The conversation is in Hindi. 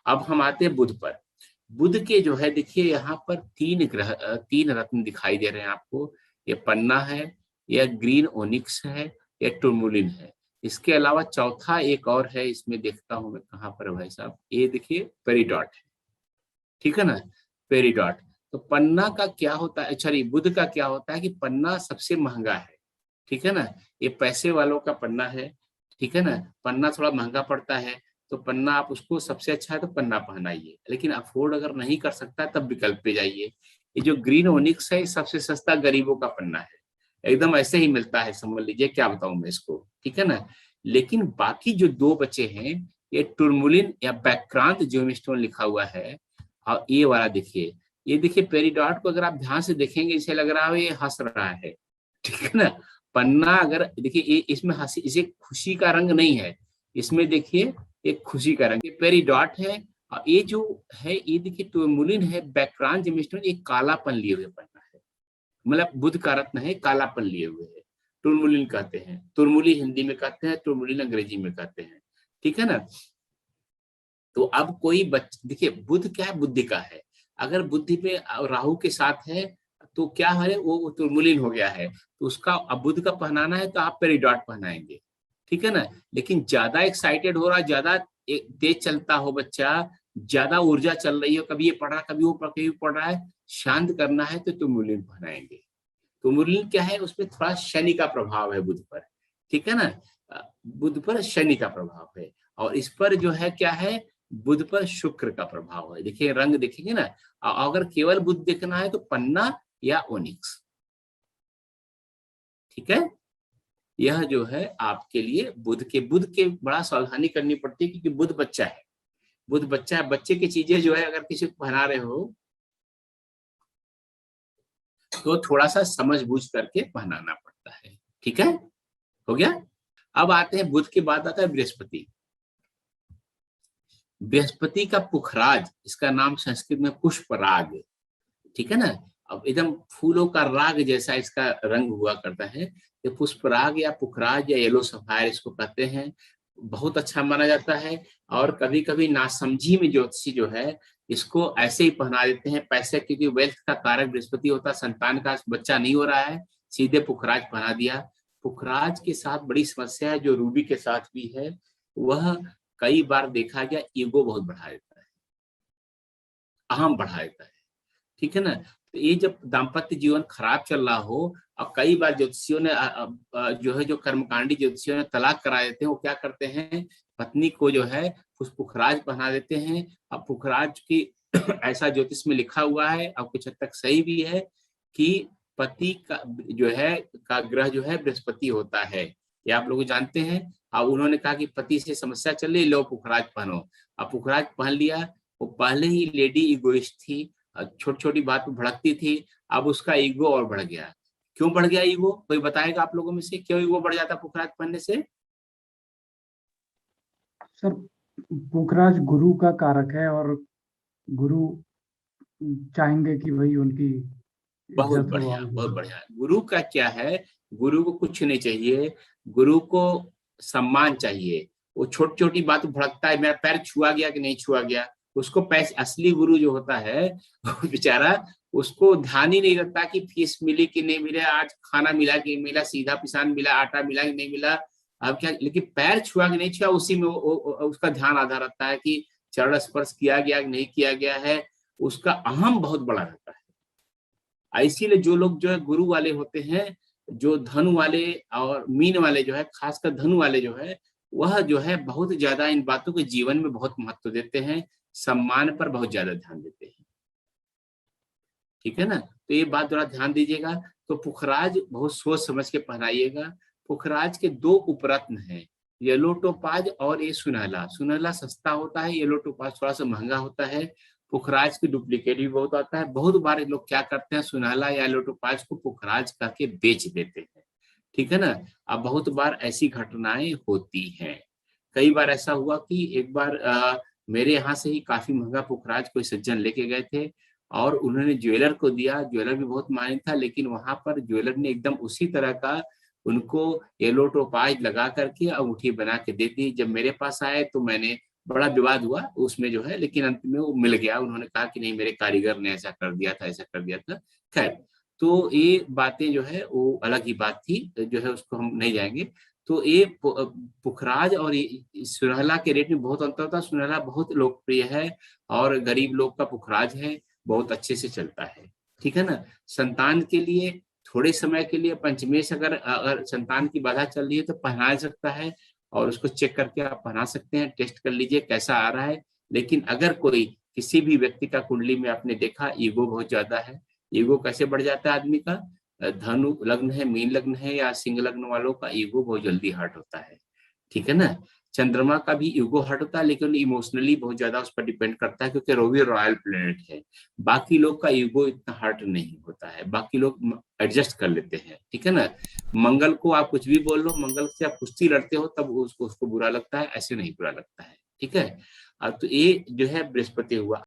अब हम आते हैं बुध पर। बुध के जो है देखिए यहाँ पर तीन रत्न दिखाई दे रहे हैं आपको। ये पन्ना है, यह ग्रीन ओनिक्स है, यह टुरमुलिन है। इसके अलावा चौथा एक और है, इसमें देखता हूं मैं कहाँ पर है भाई साहब, ये देखिए पेरिडॉट है, ठीक है ना, पेरिडॉट। तो पन्ना का क्या होता है, सॉरी बुध का क्या होता है कि पन्ना सबसे महंगा है, ठीक है ना, ये पैसे वालों का पन्ना है, ठीक है ना, पन्ना थोड़ा महंगा पड़ता है। तो पन्ना आप उसको सबसे अच्छा है तो पन्ना पहनाइए, लेकिन अफोर्ड अगर नहीं कर सकता तब विकल्प पे जाइए। ये जो ग्रीन ओनिक्स है सबसे सस्ता गरीबों का पन्ना है, एकदम ऐसे ही मिलता है, समझ लीजिए, क्या बताऊं मैं इसको, ठीक है ना। लेकिन बाकी जो दो बचे हैं, ये टुरमुलिन या बैक्रांत जेमस्टोन लिखा हुआ है, और ये वाला देखिए, ये देखिए पेरिडॉट को अगर आप ध्यान से देखेंगे इसे लग रहा है ये हंस रहा है, ठीक है ना। पन्ना अगर देखिए ये इसमें हंसी, इसे खुशी का रंग नहीं है, इसमें देखिए एक खुशी का रंग, ये पेरिडॉट है। और ये जो है ये देखिए टुरमुलिन है, बैक्रांत जेमस्टोन, एक कालापन लिए हुए पन्ना है, मतलब बुध का रत्न है, कालापन लिए हुए है, टुरमुलिन कहते हैं, तुरमुली हिंदी में कहते हैं, टुरमुलिन अंग्रेजी में कहते हैं, ठीक है ना। तो अब कोई देखिए बुध क्या है, बुद्धि का है, अगर बुद्धि पे राहु के साथ है तो क्या है, वो तुरमुलिन हो गया है, तो उसका अब बुध का पहनाना है तो आप पेरिडॉट पहनाएंगे, ठीक है ना। लेकिन ज्यादा एक्साइटेड हो रहा, ज्यादा तेज चलता हो बच्चा, ज्यादा ऊर्जा चल रही हो, कभी ये पढ़ रहा कभी वो पढ़ रहा है, शांत करना है तो तुरमुलिन पहनाएंगे। तुरमुलिन क्या है, उसमें थोड़ा शनि का प्रभाव है बुध पर, ठीक है ना, बुध पर शनि का प्रभाव है, और इस पर जो है क्या है, बुध पर शुक्र का प्रभाव है। देखिए रंग देखेंगे ना, अगर केवल बुध देखना है तो पन्ना या ओनिक्स, ठीक है। यह जो है आपके लिए बुध के बड़ा सावधानी करनी पड़ती है, क्योंकि बुध बच्चा है, बुध बच्चा है, बच्चे की चीजें जो है अगर किसी को पहना रहे हो तो थोड़ा सा समझ बूझ करके पहनाना पड़ता है, ठीक है, हो गया। अब आते हैं बुध के बाद आता है बृहस्पति। बृहस्पति का पुखराज, इसका नाम संस्कृत में पुष्पराग, ठीक है ना। अब एकदम फूलों का राग जैसा इसका रंग हुआ करता है, ये पुष्पराग या पुखराज या येलो सफायर इसको कहते हैं, बहुत अच्छा माना जाता है। और कभी कभी नासमझी में ज्योतिषी जो है इसको ऐसे ही पहना देते हैं पैसे, क्योंकि वेल्थ का कारक बृहस्पति होता है, संतान का बच्चा नहीं हो रहा है, सीधे पुखराज पहना दिया। पुखराज के साथ बड़ी समस्या है जो रूबी के साथ भी है, वह कई बार देखा गया ईगो बहुत बढ़ा देता है, अहम बढ़ा देता है, ठीक है ना। तो ये जब दाम्पत्य जीवन खराब चल रहा हो, और कई बार ज्योतिषियों ने जो है जो कर्मकांडी ज्योतिषियों ने तलाक करा देते हैं, वो क्या करते हैं, पत्नी को जो है पुखराज पहना देते हैं। अब पुखराज की ऐसा ज्योतिष में लिखा हुआ है, और कुछ हद तक सही भी है, कि पति का जो है का ग्रह जो है बृहस्पति होता है, ये आप लोग जानते हैं। अब उन्होंने कहा कि पति से समस्या चल रही, लो पुखराज पहनो। अब पुखराज पहन लिया, वो पहले ही लेडी इगोइस्ट थी, छोटी छोटी बात में भड़कती थी, अब उसका ईगो और बढ़ गया। क्यों बढ़ गया ईगो, कोई बताएगा आप लोगों में से, क्यों ईगो बढ़ जाता पुखराज पहनने से? सर, पुखराज गुरु का कारक है, और गुरु चाहेंगे कि भाई उनकी बहुत इज्जत हो बढ़िया, आगे। बहुत बढ़िया। गुरु का क्या है, गुरु को कुछ नहीं चाहिए, गुरु को सम्मान चाहिए। वो छोटी छोटी बात भड़कता है, मेरा पैर छुआ गया कि नहीं छुआ गया, उसको पैसे, असली गुरु जो होता है वो बेचारा, उसको ध्यान ही नहीं रखता कि फीस मिली कि नहीं मिला, आज खाना मिला कि नहीं मिला, सीधा पिसान मिला, आटा मिला कि नहीं मिला, अब क्या, लेकिन पैर छुआ कि नहीं छुआ उसी में उसका ध्यान आधा रहता है कि चरण स्पर्श किया गया कि नहीं किया गया है, उसका अहम बहुत बड़ा रहता है। इसीलिए जो लोग जो है गुरु वाले होते हैं, जो धनु वाले और मीन वाले जो है, खासकर धनु वाले जो है, वह जो है बहुत ज्यादा इन बातों के जीवन में बहुत महत्व देते हैं, सम्मान पर बहुत ज्यादा ध्यान देते हैं, ठीक है ना। तो ये बात थोड़ा ध्यान दीजिएगा। तो पुखराज बहुत सोच समझ के पहनाइएगा। पुखराज के दो उपरत्न हैं, येलो टोपाज और ये सुनहला। सुनहला सस्ता होता है, येलो टोपाज थोड़ा सा महंगा होता है। पुखराज की डुप्लीकेट भी बहुत आता है, बहुत बार लोग क्या करते हैं, सुनहला या येलो टोपाज को पुखराज करके बेच देते हैं, ठीक है ना। अब बहुत बार ऐसी घटनाएं होती हैं। कई बार ऐसा हुआ कि एक बार मेरे यहाँ से ही काफी महंगा पुखराज कोई सज्जन लेके गए थे, और उन्होंने ज्वेलर को दिया, ज्वेलर भी बहुत मायने था, लेकिन वहां पर ज्वेलर ने एकदम उसी तरह का उनको येलो टोपाज लगा करके अंगूठी बना के दे दी। जब मेरे पास आए तो मैंने बड़ा विवाद हुआ उसमें जो है, लेकिन अंत में वो मिल गया। उन्होंने कहा कि नहीं, मेरे कारीगर ने ऐसा कर दिया था, ऐसा कर दिया था। खैर, तो ये बातें जो है वो अलग ही बात थी, जो है उसको हम नहीं जाएंगे। तो ये पुखराज और सुनहला के रेट में बहुत अंतर था। सुनहला बहुत लोकप्रिय है और गरीब लोग का पुखराज है, बहुत अच्छे से चलता है। ठीक है ना। संतान के लिए थोड़े समय के लिए पंचमेश अगर अगर संतान की बाधा चल रही है तो पहना सकता है, और उसको चेक करके आप पहना सकते हैं, टेस्ट कर लीजिए कैसा आ रहा है। लेकिन अगर कोई किसी भी व्यक्ति का कुंडली में आपने देखा ईगो बहुत ज्यादा है, ईगो कैसे बढ़ जाता है आदमी का, धनु लग्न है, मीन लग्न है या सिंह लग्न वालों का ईगो बहुत जल्दी हर्ट होता है। ठीक है ना। चंद्रमा का भी ईगो हर्ट होता है, लेकिन इमोशनली बहुत ज्यादा उस पर डिपेंड करता है, क्योंकि रवि रॉयल प्लेनेट है। बाकी लोग का ईगो इतना हर्ट नहीं होता है, बाकी लोग एडजस्ट कर लेते हैं। ठीक है ना। मंगल को आप कुछ भी बोल लो, मंगल से आप कुश्ती लड़ते हो तब उसको बुरा लगता है, ऐसे नहीं बुरा लगता है। ठीक है। तो ये जो है बृहस्पति हुआ।